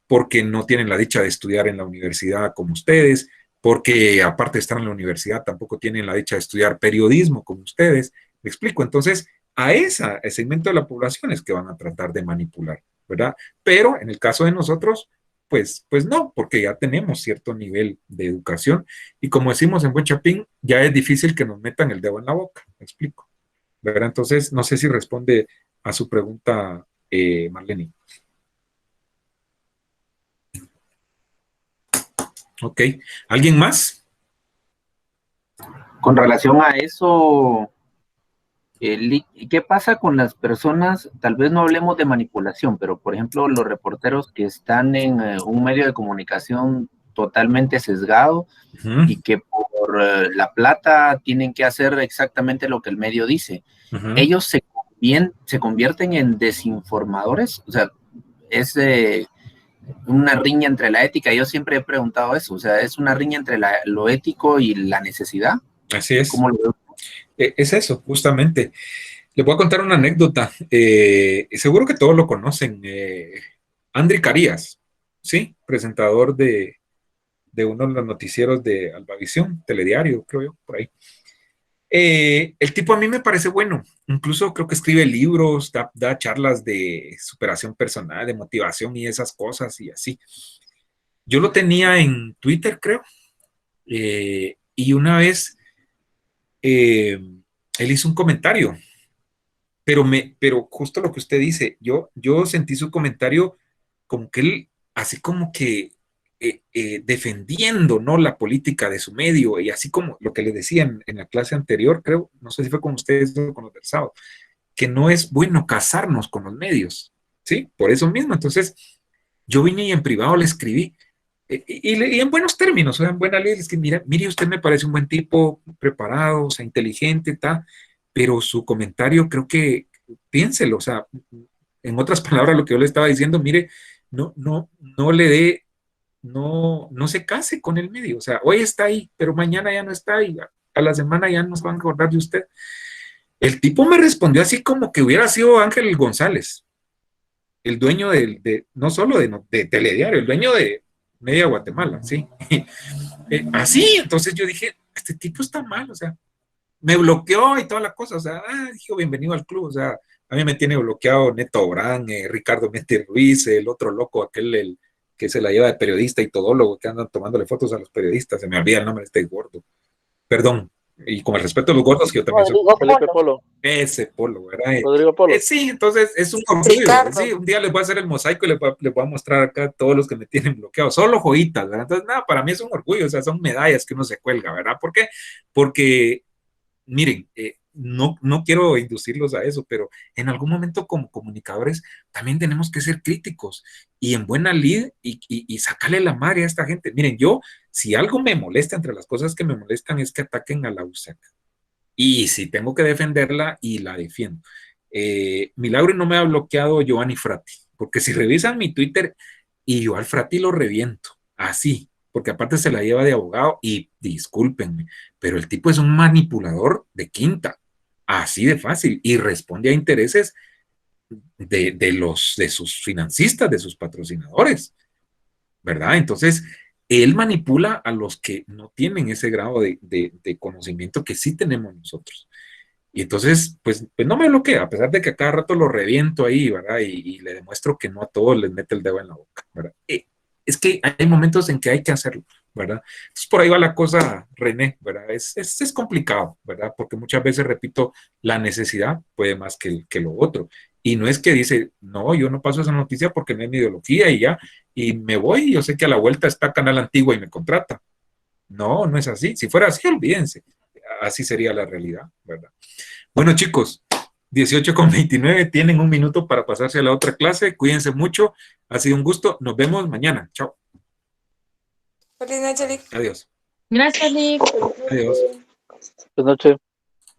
porque no tienen la dicha de estudiar en la universidad como ustedes, porque aparte de estar en la universidad tampoco tienen la dicha de estudiar periodismo como ustedes. ¿Me explico? Entonces, a ese segmento de la población es que van a tratar de manipular, ¿verdad? Pero en el caso de nosotros, pues no, porque ya tenemos cierto nivel de educación y como decimos en Buen Chapín, ya es difícil que nos metan el dedo en la boca, ¿me explico? ¿Verdad? Entonces, no sé si responde a su pregunta, Marlene. Ok, ¿alguien más? Con relación a eso, ¿qué pasa con las personas? Tal vez no hablemos de manipulación, pero por ejemplo, los reporteros que están en un medio de comunicación totalmente sesgado y que por la plata tienen que hacer exactamente lo que el medio dice. Ellos se convierten en desinformadores, o sea, es una riña entre la ética. Yo siempre he preguntado eso, o sea, es una riña entre lo ético y la necesidad. Así es. ¿Cómo lo veo? Es eso, justamente. Les voy a contar una anécdota. Seguro que todos lo conocen. André Carías, ¿sí? Presentador de uno de los noticieros de Albavisión, Telediario, creo yo, por ahí. El tipo a mí me parece bueno, incluso creo que escribe libros, da charlas de superación personal, de motivación y esas cosas y así. Yo lo tenía en Twitter, creo, y una vez él hizo un comentario, pero justo lo que usted dice, yo sentí su comentario como que él, así como que defendiendo, ¿no?, la política de su medio, y así como lo que le decía en la clase anterior, creo, no sé si fue con ustedes o con los del sábado, que no es bueno casarnos con los medios, ¿sí? Por eso mismo, entonces, yo vine y en privado le escribí, y en buenos términos, o sea, en buena ley, es que mire, usted me parece un buen tipo, preparado, o sea, inteligente, tal, pero su comentario creo que, piénselo, o sea, en otras palabras, lo que yo le estaba diciendo, mire, no le dé, no se case con el medio, o sea, hoy está ahí, pero mañana ya no está ahí, a la semana ya no se van a acordar de usted. El tipo me respondió así como que hubiera sido Ángel González, el dueño no solo de Telediario, el dueño de Media Guatemala, ¿sí? Así, entonces yo dije, este tipo está mal, o sea, me bloqueó y toda la cosa, o sea, dijo, bienvenido al club, o sea, a mí me tiene bloqueado Neto Obrán, Ricardo Méndez Ruiz, el otro loco, el que se la lleva de periodista y todólogo, que andan tomándole fotos a los periodistas, se me olvida el nombre de este gordo, perdón, y con el respeto a los gordos, que yo también soy. Felipe Polo. Ese Polo, ¿verdad? Rodrigo Polo. Sí, entonces es un orgullo, sí, un día les voy a hacer el mosaico y les voy a mostrar acá a todos los que me tienen bloqueado, solo joyitas, ¿verdad? Entonces, nada, para mí es un orgullo, o sea, son medallas que uno se cuelga, ¿verdad? ¿Por qué? Porque miren, no quiero inducirlos a eso, pero en algún momento como comunicadores también tenemos que ser críticos y en buena lid y sacarle la madre a esta gente. Miren, si algo me molesta, entre las cosas que me molestan es que ataquen a la USAC. Y si tengo que defenderla, y la defiendo. Milagro no me ha bloqueado Giovanni Frati, porque si revisan mi Twitter, y yo al Frati lo reviento, así, porque aparte se la lleva de abogado y discúlpenme, pero el tipo es un manipulador de quinta, así de fácil, y responde a intereses de sus financistas, de sus patrocinadores, ¿verdad? Entonces, él manipula a los que no tienen ese grado de conocimiento que sí tenemos nosotros. Y entonces, pues no me bloquea, a pesar de que a cada rato lo reviento ahí, ¿verdad? Y le demuestro que no a todos les mete el dedo en la boca, ¿verdad? Es que hay momentos en que hay que hacerlo, ¿verdad? Entonces, por ahí va la cosa, René, ¿verdad? Es complicado, ¿verdad? Porque muchas veces, repito, la necesidad puede más que lo otro. Y no es que dice, no, yo no paso esa noticia porque no es mi ideología y ya, y me voy, y yo sé que a la vuelta está Canal Antigua y me contrata. No, no es así. Si fuera así, olvídense. Así sería la realidad, ¿verdad? Bueno, chicos, 18:29, tienen un minuto para pasarse a la otra clase. Cuídense mucho. Ha sido un gusto. Nos vemos mañana. Chao. Feliz noche, Lick. Adiós. Gracias, Lick. Adiós. Buenas noches.